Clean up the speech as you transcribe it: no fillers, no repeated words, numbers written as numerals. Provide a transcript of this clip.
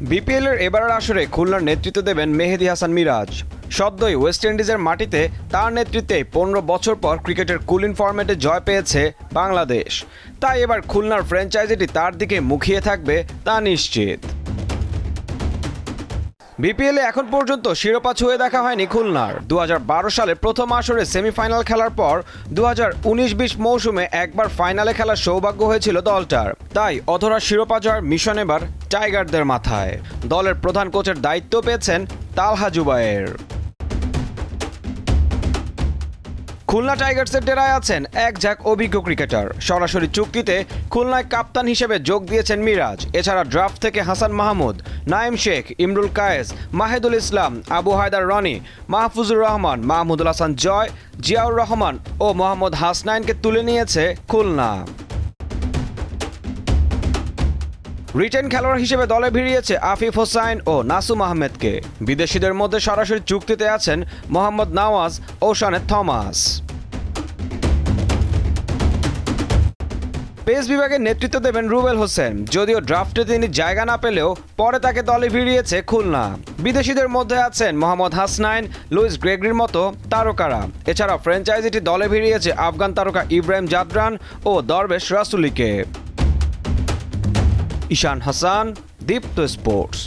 বিপিএলের এবারের আসরে খুলনার নেতৃত্ব দেবেন মেহেদী হাসান মিরাজ। সদ্যই ওয়েস্ট ইন্ডিজের মাটিতে তার নেতৃত্বে 15 বছর পর ক্রিকেটের কুলিন ফরম্যাটে জয় পেয়েছে বাংলাদেশ। তাই এবার খুলনার ফ্র্যাঞ্চাইজিটি তার দিকে মুখিয়ে থাকবে তা নিশ্চিত। বিপিএলে এখন পর্যন্ত শিরোপা ছুঁয়ে দেখা হয়নি খুলনার। 2012 সালে প্রথম আসরে সেমিফাইনাল খেলার পর 2019-20 মৌসুমে একবার ফাইনালে খেলার সৌভাগ্য হয়েছিল দলটার। তাই অধরা শিরোপা জয়ের মিশন এবার টাইগারদের মাথায়। দলের প্রধান কোচের দায়িত্ব পেয়েছেন তালহা জুবায়ের। খুলনা টাইগার্সের ডেরায় আছেন এক ঝাঁক অভিজ্ঞ ক্রিকেটার। সরাসরি চুক্তিতে খুলনায় কাপ্তান হিসেবে যোগ দিয়েছেন মিরাজ। এছাড়া ড্রাফট থেকে হাসান মাহমুদ, নাইম শেখ, ইমরুল কায়েস, মাহিদুল ইসলাম, আবু হায়দার রনি, মাহফুজুর রহমান, মাহমুদুল হাসান জয়, জিয়াউর রহমান ও মোহাম্মদ হাসনাইনকে তুলে নিয়েছে খুলনা। রিটেন খেলোয়াড় হিসেবে দলে ভিড়িয়েছে আফিফ হোসাইন ও নাসুম আহমেদকে। বিদেশিদের মধ্যে সরাসরি চুক্তিতে আছেন মোহাম্মদ নওয়াজ ও শানে থমাস। পেস বিভাগের নেতৃত্ব দেবেন রুবেল হোসেন। যদিও ড্রাফটে তিনি জায়গা না পেলেও পরে তাকে দলে ভিড়িয়েছে খুলনা। বিদেশিদের মধ্যে আছেন মোহাম্মদ হাসনাইন, লুইস গ্রেগরির মতো তারকারা। এছাড়া ফ্র্যাঞ্চাইজিটি দলে ভিড়িয়েছে আফগান তারকা ইব্রাহিম জাদরান ও দরবেশ রাসুলিকে। ঈশান হাসান, দীপ্ত স্পোর্টস।